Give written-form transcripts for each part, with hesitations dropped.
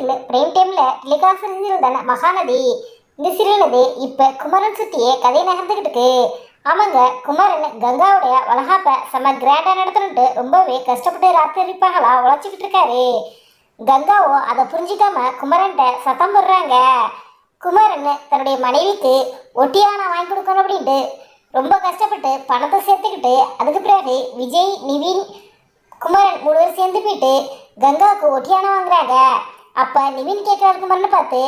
Serial prime டைம்ல telecast serial தானே மகாநதி. இந்த சீரியல் இப்ப குமரன் சுத்தியே கதை நகர்ந்துகிட்டு இருக்கு. ஆமாங்க, குமரன் கங்காவுடைய வளகாப்ப செம்ம கிராண்டா நடத்தணுன்ட்டு ரொம்பவே கஷ்டப்பட்டு ராத்திரி பகலா உழைச்சிக்கிட்டு இருக்காரு. கங்காவோ அதை புரிஞ்சிக்காம குமரன்ட்ட சத்தம் போடுறாங்க. குமரன் தன்னுடைய மனைவிக்கு ஒட்டியானா வாங்கி கொடுக்கணும் அப்படின்ட்டு ரொம்ப கஷ்டப்பட்டு பணத்தை சேர்த்துக்கிட்டு அதுக்கு பிறகு விஜய், நிவின், குமரன் 3 பேர் சேர்ந்து போயிட்டு கங்காவுக்கு ஒட்டியானா வாங்குறாங்க. அப்போ நிவின் கேட்குறாரு குமரன் பார்த்து,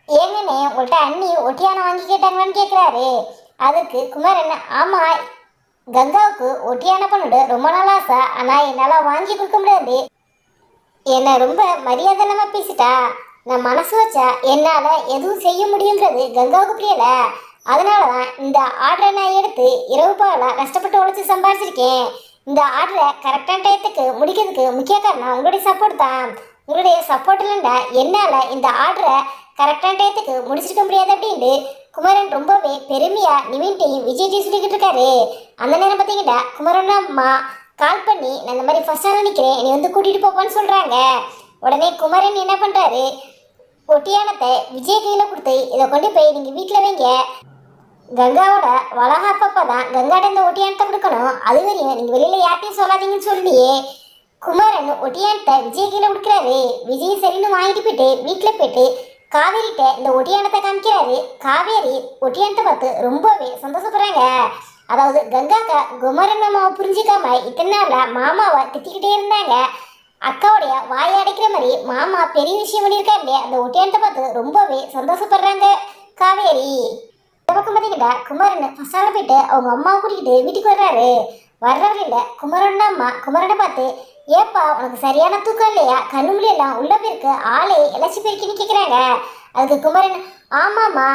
ஏங்கண்ணே உங்கள்கிட்ட அண்ணி ஒட்டியானா வாங்கி கேட்டாங்களான்னு கேட்குறாரு. அதுக்கு குமரன், ஆமாம் கங்காவுக்கு ஒட்டியான பண்ணிட்டு ரொம்ப நாள் ஆசை, ஆனால் என்னால் வாங்கி கொடுக்க முடியாது. என்னை ரொம்ப மரியாதை இல்லாமல் பேசிட்டா. நான் மனசு வச்சா என்னால் எதுவும் செய்ய முடியுன்றது கங்காவுக்கு புரியல. அதனால தான் இந்த ஆர்டரை நான் எடுத்து இரவு பகலாக கஷ்டப்பட்டு உழைச்சி சம்பாதிச்சிருக்கேன். இந்த ஆர்டரை கரெக்டான டயத்துக்கு முடிக்கிறதுக்கு முக்கிய காரணம் உங்களுடைய சப்போர்ட் தான். உங்களுடைய சப்போர்ட் இல்லைன்னா என்னால் இந்த ஆர்டரை கரெக்டான டயத்துக்கு முடிச்சிருக்க முடியாது அப்படின்ட்டு குமரன் ரொம்பவே பெருமையாக நிவின்ட்டையும் விஜய்ட்டையும் சொல்லிக்கிட்டு இருக்காரு. அந்த நேரம் பார்த்தீங்கன்னா குமரன் அம்மா கால் பண்ணி, நான் இந்த மாதிரி ஃபர்ஸ்டாக நினைக்கிறேன், நீ வந்து கூட்டிகிட்டு போப்பான்னு சொல்கிறாங்க. உடனே குமரன் என்ன பண்ணுறாரு, ஒட்டியானத்தை விஜய் கையில் கொடுத்து இதை கொண்டு போய் நீங்கள் வீட்டில் வைங்க. கங்காவோட வளகாப்பப்போ தான் கங்காட்ட இந்த ஒட்டியானத்தை கொடுக்கணும். அது வரையும் நீங்கள் வெளியில் யார்ட்டையும் சொல்லாதீங்கன்னு சொல்லியே குமரன் ஒட்டியானத்தை விஜய் கையில் கொடுக்குறாரு. விஜய் சரின்னு வாங்கிட்டு போயிட்டு வீட்டில் போயிட்டு காவேரிட்ட இந்த ஒட்டியானத்தை காமிக்கிறாரு. காவேரி ஒட்டியானத்தை பார்த்து ரொம்பவே சந்தோஷப்படுறாங்க. அதாவது கங்காக்கா குமரன் மாமாவை புரிஞ்சிக்காம இத்தனை நாளில் மாமாவை திட்டிக்கிட்டே இருந்தாங்க. அக்காவுடைய வாயை அடைக்கிற மாதிரி மாமா பெரிய விஷயம் பண்ணியிருக்காரு. அந்த ஒட்டியானத்தை பார்த்து ரொம்பவே சந்தோஷப்படுறாங்க காவேரி. இந்த பக்கம் பார்த்தீங்கன்னா குமரன் ஃபஸ்ட்டால் போயிட்டு அவங்க அம்மாவை கூட்டிக்கிட்டு வீட்டுக்கு வர்றாரு. வர்றவரில் குமரன் அம்மா குமரனை பார்த்து, ஏப்பா உனக்கு சரியான தூக்கம் இல்லையா, கண்ணு முடியெல்லாம் உள்ள போயிருக்கு, ஆளே இலச்சி போயிருக்குன்னு கேட்குறாங்க. அதுக்கு குமரன், ஆமாம்மா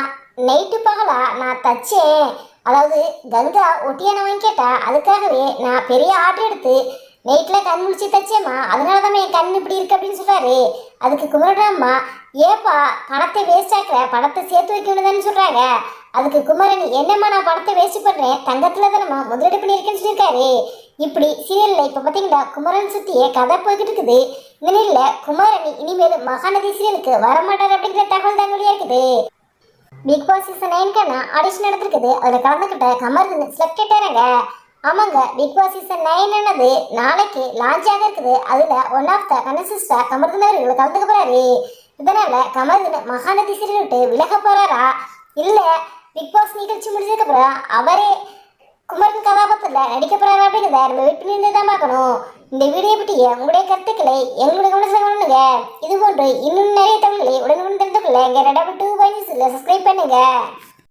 நைட்டு பகலா நான் தச்சேன். அதாவது கங்கா ஒட்டியான வாங்கி கேட்டா அதுக்காகவே நான் பெரிய ஆர்டர் எடுத்து நைட்டில் கண் முடிச்சு தச்சேம்மா, அதனால தான் என் கண் இப்படி இருக்கு அப்படின்னு சொல்கிறாரு. அதுக்கு குமரன் அம்மா, ஏப்பா பணத்தை வேஸ்ட் ஆக்குற, பணத்தை சேர்த்து வைக்க வேண்டியதான்னு சொல்கிறாங்க. அதுக்கு குமரன், என்னம்மா நான் பணத்தை வேஸ்ட் பண்ணுறேன், தங்கத்தில் தானம்மா முதலீடு பண்ணியிருக்கேன்னு சொல்லியிருக்காரு. இப்படி சீரியலில் இப்போ பார்த்தீங்கன்னா குமரன் சுற்றியே கதை போய்கிட்டு இருக்குது. இந்த நிலையில் குமரன் இனிமேல் மகாநதி சீரியலுக்கு வரமாட்டார் அப்படிங்கிற தகவல் தகவலியாக இருக்குது. பிக் பாஸ் சீசன் 9க்கான ஆடிஷன் நடந்திருக்குது. அதில் கலந்துக்கிட்ட கமர்தன் செலக்ட் ஆகிறாங்க. ஆமாங்க, பிக் பாஸ் சீசன் 9 நாளைக்கு லான்ச் ஆக இருக்குது. அதில் ஒன் ஆஃப் த கண்டஸ்டன்ட் கமர்தன் அவர்கள் கலந்துக்க போகிறாரு. இதனால் கமர்தன் மகாநதி சீரியல் விட்டு விலக போகிறாரா, இல்லை பிக் பாஸ் நிகழ்ச்சி முடிஞ்சதுக்கப்புறம் அவரே குமரன் கதாபாத்திரத்தில் நடிக்க போகிறாரா அப்படிங்கிறத நம்ம வெயிட் பண்ணி தான் பார்க்கணும். இந்த வீடியோ பற்றிய உங்களுடைய கருத்துக்களை எங்களுடைய கவனத்தில் பண்ணுங்க. இது போன்று இன்னும் நிறைய தகவல்களை உடனுக்குடன் தெரிந்து கொள்ள எங்கள் ரெடாபிள் 2 சப்ஸ்கிரைப் பண்ணுங்க.